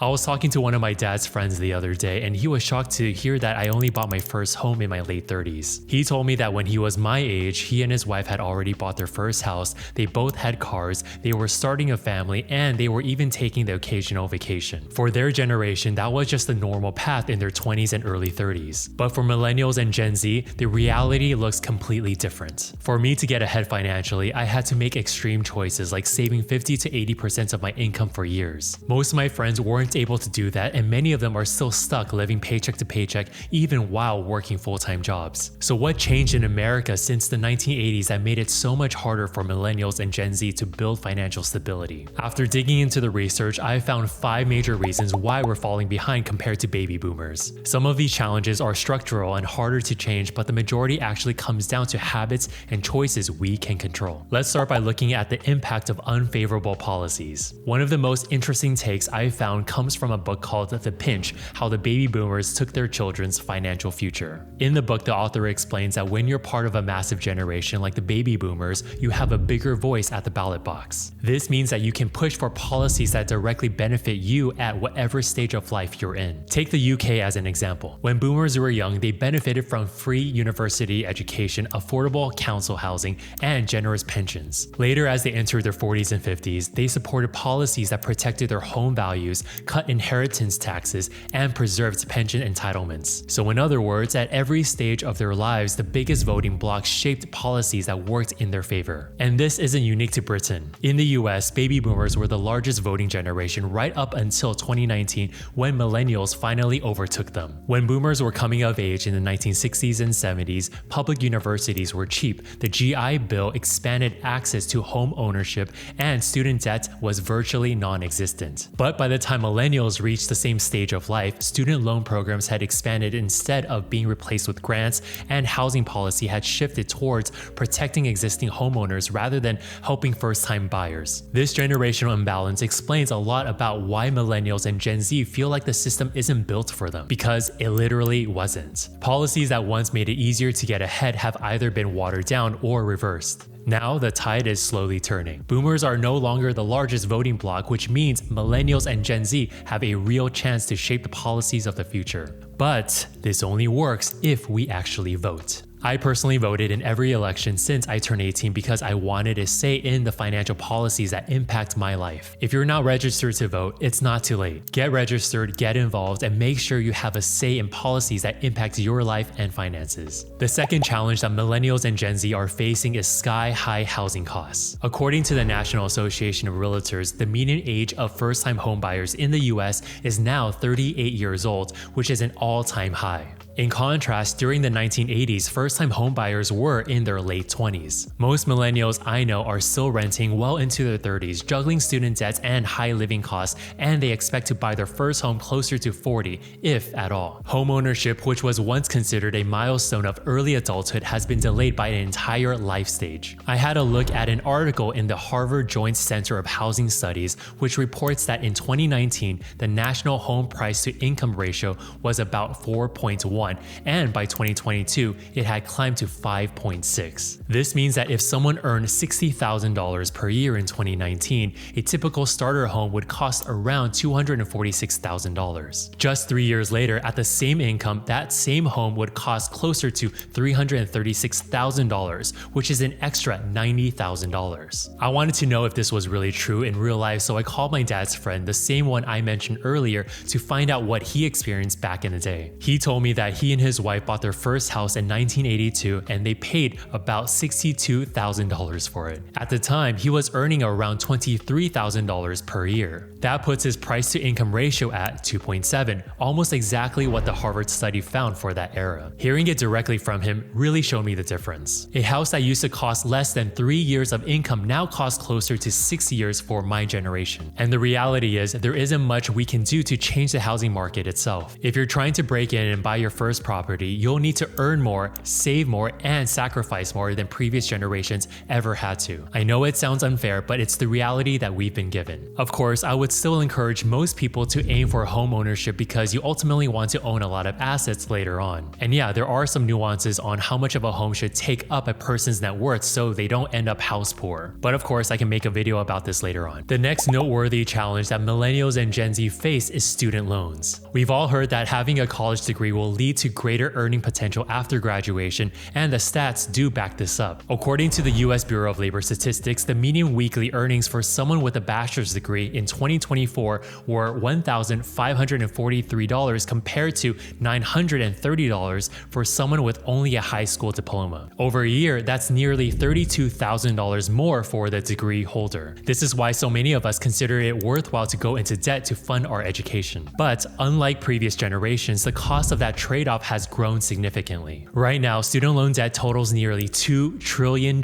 I was talking to one of my dad's friends the other day, and he was shocked to hear that I only bought my first home in my late 30s. He told me that when he was my age, he and his wife had already bought their first house, they both had cars, they were starting a family, and they were even taking the occasional vacation. For their generation, that was just the normal path in their 20s and early 30s. But for Millennials and Gen Z, the reality looks completely different. For me to get ahead financially, I had to make extreme choices like saving 50 to 80% of my income for years. Most of my friends weren't able to do that, and many of them are still stuck living paycheck to paycheck even while working full-time jobs. So what changed in America since the 1980s that made it so much harder for Millennials and Gen Z to build financial stability? After digging into the research, I found 5 major reasons why we're falling behind compared to baby boomers. Some of these challenges are structural and harder to change, but the majority actually comes down to habits and choices we can control. Let's start by looking at the impact of unfavorable policies. One of the most interesting takes I found comes from a book called The Pinch: How the Baby Boomers Took Their Children's Financial Future. In the book, the author explains that when you're part of a massive generation like the baby boomers, you have a bigger voice at the ballot box. This means that you can push for policies that directly benefit you at whatever stage of life you're in. Take the UK as an example. When boomers were young, they benefited from free university education, affordable council housing, and generous pensions. Later, as they entered their 40s and 50s, they supported policies that protected their home values, cut inheritance taxes, and preserved pension entitlements. So in other words, at every stage of their lives, the biggest voting bloc shaped policies that worked in their favor. And this isn't unique to Britain. In the US, baby boomers were the largest voting generation right up until 2019, when millennials finally overtook them. When boomers were coming of age in the 1960s and 70s, public universities were cheap, the GI Bill expanded access to home ownership, and student debt was virtually non-existent. But by the time millennials reached the same stage of life, student loan programs had expanded instead of being replaced with grants, and housing policy had shifted towards protecting existing homeowners rather than helping first-time buyers. This generational imbalance explains a lot about why millennials and Gen Z feel like the system isn't built for them, because it literally wasn't. Policies that once made it easier to get ahead have either been watered down or reversed. Now, the tide is slowly turning. Boomers are no longer the largest voting bloc, which means millennials and Gen Z have a real chance to shape the policies of the future. But this only works if we actually vote. I personally voted in every election since I turned 18 because I wanted a say in the financial policies that impact my life. If you're not registered to vote, it's not too late. Get registered, get involved, and make sure you have a say in policies that impact your life and finances. The second challenge that millennials and Gen Z are facing is sky-high housing costs. According to the National Association of Realtors, the median age of first-time homebuyers in the US is now 38 years old, which is an all-time high. In contrast, during the 1980s, first-time homebuyers were in their late 20s. Most millennials I know are still renting well into their 30s, juggling student debts and high living costs, and they expect to buy their first home closer to 40, if at all. Homeownership, which was once considered a milestone of early adulthood, has been delayed by an entire life stage. I had a look at an article in the Harvard Joint Center of Housing Studies, which reports that in 2019, the national home price to income ratio was about 4.1. And by 2022, it had climbed to 5.6. This means that if someone earned $60,000 per year in 2019, a typical starter home would cost around $246,000. Just 3 years later, at the same income, that same home would cost closer to $336,000, which is an extra $90,000. I wanted to know if this was really true in real life, so I called my dad's friend, the same one I mentioned earlier, to find out what he experienced back in the day. He told me that he and his wife bought their first house in 1982, and they paid about $62,000 for it. At the time, he was earning around $23,000 per year. That puts his price to income ratio at 2.7, almost exactly what the Harvard study found for that era. Hearing it directly from him really showed me the difference. A house that used to cost less than 3 years of income now costs closer to 6 years for my generation. And the reality is, there isn't much we can do to change the housing market itself. If you're trying to break in and buy your first first property, you'll need to earn more, save more, and sacrifice more than previous generations ever had to. I know it sounds unfair, but it's the reality that we've been given. Of course, I would still encourage most people to aim for home ownership because you ultimately want to own a lot of assets later on. And yeah, there are some nuances on how much of a home should take up a person's net worth so they don't end up house poor. But of course, I can make a video about this later on. The next noteworthy challenge that millennials and Gen Z face is student loans. We've all heard that having a college degree will lead to greater earning potential after graduation, and the stats do back this up. According to the US Bureau of Labor Statistics, the median weekly earnings for someone with a bachelor's degree in 2024 were $1,543 compared to $930 for someone with only a high school diploma. Over a year, that's nearly $32,000 more for the degree holder. This is why so many of us consider it worthwhile to go into debt to fund our education. But unlike previous generations, the cost of that trade-off has grown significantly. Right now, student loan debt totals nearly $2 trillion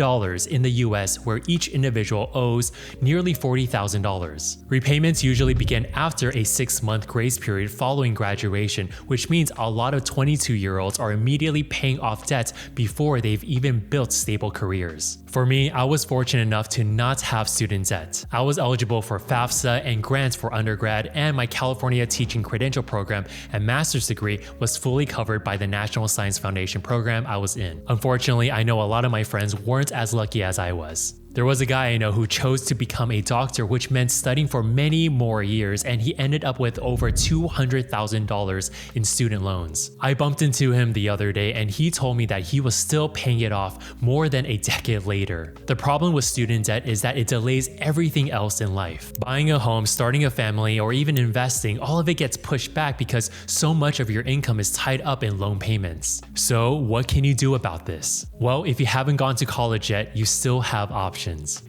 in the US, where each individual owes nearly $40,000. Repayments usually begin after a 6-month grace period following graduation, which means a lot of 22-year-olds are immediately paying off debt before they've even built stable careers. For me, I was fortunate enough to not have student debt. I was eligible for FAFSA and grants for undergrad, and my California teaching credential program and master's degree was fully covered by the National Science Foundation program I was in. Unfortunately, I know a lot of my friends weren't as lucky as I was. There was a guy I know who chose to become a doctor, which meant studying for many more years, and he ended up with over $200,000 in student loans. I bumped into him the other day and he told me that he was still paying it off more than a decade later. The problem with student debt is that it delays everything else in life. Buying a home, starting a family, or even investing, all of it gets pushed back because so much of your income is tied up in loan payments. So what can you do about this? Well, if you haven't gone to college yet, you still have options.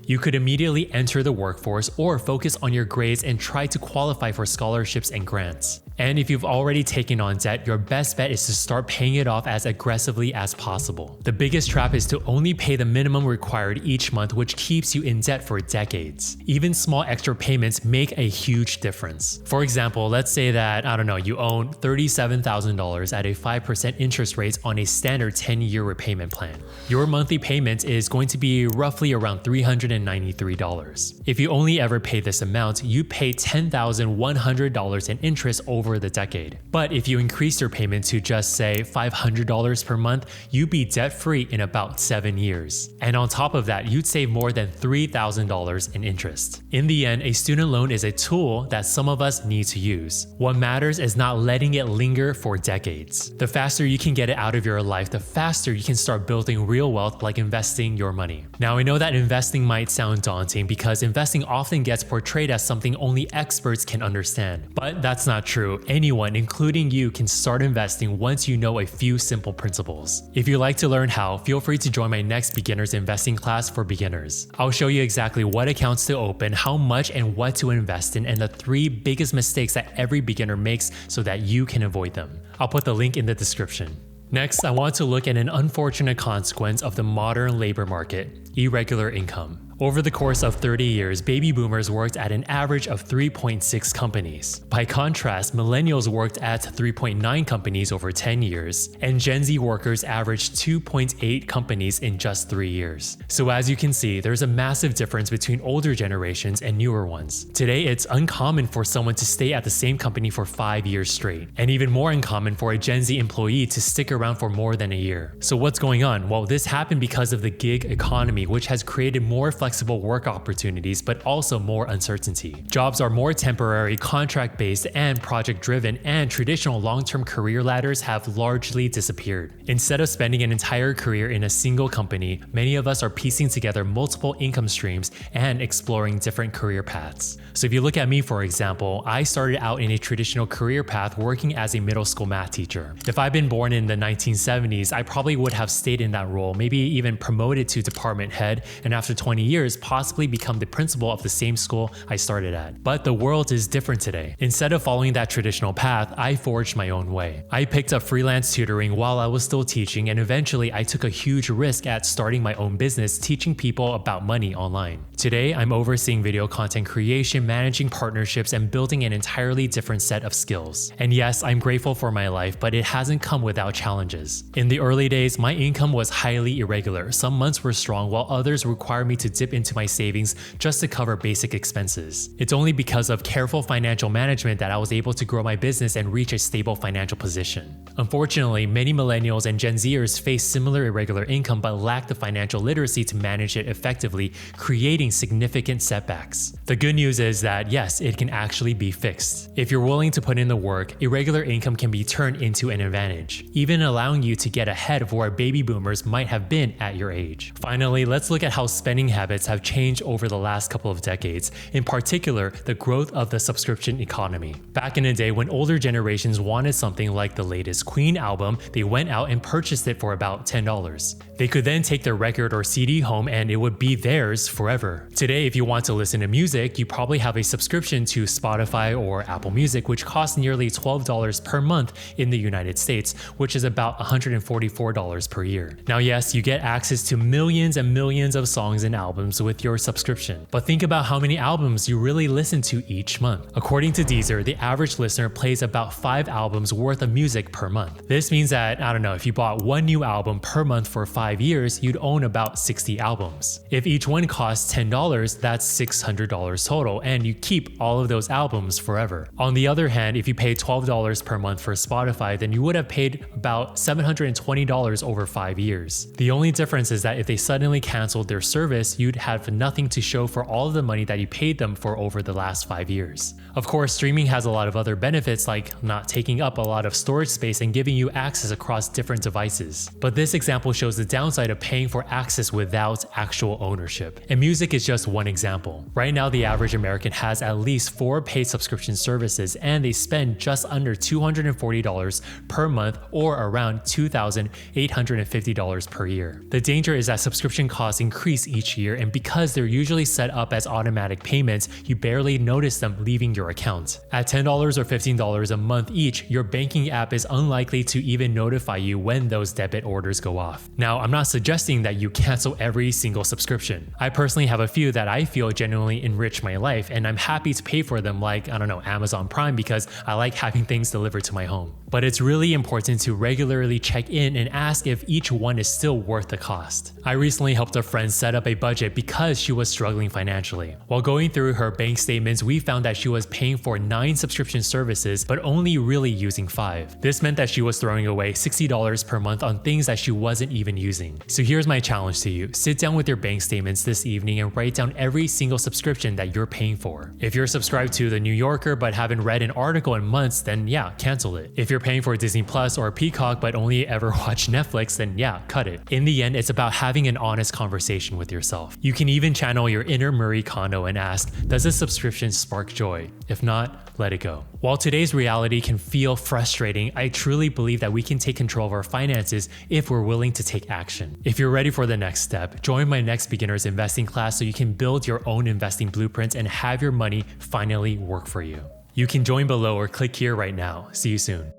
You could immediately enter the workforce or focus on your grades and try to qualify for scholarships and grants. And if you've already taken on debt, your best bet is to start paying it off as aggressively as possible. The biggest trap is to only pay the minimum required each month, which keeps you in debt for decades. Even small extra payments make a huge difference. For example, let's say that, you own $37,000 at a 5% interest rate on a standard 10-year repayment plan. Your monthly payment is going to be roughly around $393. If you only ever pay this amount, you pay $10,100 in interest over the decade. But if you increase your payment to just say $500 per month, you'd be debt-free in about 7 years. And on top of that, you'd save more than $3,000 in interest. In the end, a student loan is a tool that some of us need to use. What matters is not letting it linger for decades. The faster you can get it out of your life, the faster you can start building real wealth, like investing your money. Now, I know that investing might sound daunting because investing often gets portrayed as something only experts can understand. But that's not true. Anyone, including you, can start investing once you know a few simple principles. If you'd like to learn how, feel free to join my next beginner's investing class for beginners. I'll show you exactly what accounts to open, how much and what to invest in, and the 3 biggest mistakes that every beginner makes so that you can avoid them. I'll put the link in the description. Next, I want to look at an unfortunate consequence of the modern labor market: irregular income. Over the course of 30 years, baby boomers worked at an average of 3.6 companies. By contrast, millennials worked at 3.9 companies over 10 years, and Gen Z workers averaged 2.8 companies in just 3 years. So as you can see, there's a massive difference between older generations and newer ones. Today, it's uncommon for someone to stay at the same company for 5 years straight, and even more uncommon for a Gen Z employee to stick around for more than a year. So what's going on? Well, this happened because of the gig economy, which has created more flexible work opportunities, but also more uncertainty. Jobs are more temporary, contract-based, and project-driven, and traditional long-term career ladders have largely disappeared. Instead of spending an entire career in a single company, many of us are piecing together multiple income streams and exploring different career paths. So if you look at me, for example, I started out in a traditional career path working as a middle school math teacher. If I'd been born in the 1970s, I probably would have stayed in that role, maybe even promoted to department head, and after 20 years, years possibly become the principal of the same school I started at. But the world is different today. Instead of following that traditional path, I forged my own way. I picked up freelance tutoring while I was still teaching, and eventually I took a huge risk at starting my own business teaching people about money online. Today, I'm overseeing video content creation, managing partnerships, and building an entirely different set of skills. And yes, I'm grateful for my life, but it hasn't come without challenges. In the early days, my income was highly irregular. Some months were strong while others required me to dip into my savings just to cover basic expenses. It's only because of careful financial management that I was able to grow my business and reach a stable financial position. Unfortunately, many millennials and Gen Zers face similar irregular income but lack the financial literacy to manage it effectively, creating significant setbacks. The good news is that yes, it can actually be fixed. If you're willing to put in the work, irregular income can be turned into an advantage, even allowing you to get ahead of where baby boomers might have been at your age. Finally, let's look at how spending habits have changed over the last couple of decades, in particular, the growth of the subscription economy. Back in the day when older generations wanted something like the latest Queen album, they went out and purchased it for about $10. They could then take their record or CD home and it would be theirs forever. Today, if you want to listen to music, you probably have a subscription to Spotify or Apple Music, which costs nearly $12 per month in the United States, which is about $144 per year. Now yes, you get access to millions and millions of songs and albums with your subscription, but think about how many albums you really listen to each month. According to Deezer, the average listener plays about 5 albums worth of music per month. This means that, I don't know, if you bought one new album per month for 5 years, you'd own about 60 albums. If each one costs $10, that's $600 total, and you keep all of those albums forever. On the other hand, if you pay $12 per month for Spotify, then you would have paid about $720 over 5 years. The only difference is that if they suddenly canceled their service, you'd have nothing to show for all of the money that you paid them for over the last 5 years. Of course, streaming has a lot of other benefits like not taking up a lot of storage space and giving you access across different devices. But this example shows the downside of paying for access without actual ownership. And music is just one example. Right now, the average American has at least 4 paid subscription services and they spend just under $240 per month or around $2,850 per year. The danger is that subscription costs increase each year, and because they're usually set up as automatic payments, you barely notice them leaving your account. At $10 or $15 a month each, your banking app is unlikely to even notify you when those debit orders go off. Now, I'm not suggesting that you cancel every single subscription. I personally have a few that I feel genuinely enrich my life, and I'm happy to pay for them like, I don't know, Amazon Prime, because I like having things delivered to my home. But it's really important to regularly check in and ask if each one is still worth the cost. I recently helped a friend set up a budget because she was struggling financially. While going through her bank statements, we found that she was paying for 9 subscription services, but only really using 5. This meant that she was throwing away $60 per month on things that she wasn't even using. So here's my challenge to you. Sit down with your bank statements this evening and write down every single subscription that you're paying for. If you're subscribed to The New Yorker but haven't read an article in months, then yeah, cancel it. If you're paying for Disney Plus or Peacock but only ever watch Netflix, then yeah, cut it. In the end, it's about having an honest conversation with yourself. You can even channel your inner Marie Kondo and ask, does this subscription spark joy? If not, let it go. While today's reality can feel frustrating, I truly believe that we can take control of our finances if we're willing to take action. If you're ready for the next step, join my next beginner's investing class so you can build your own investing blueprints and have your money finally work for you. You can join below or click here right now. See you soon.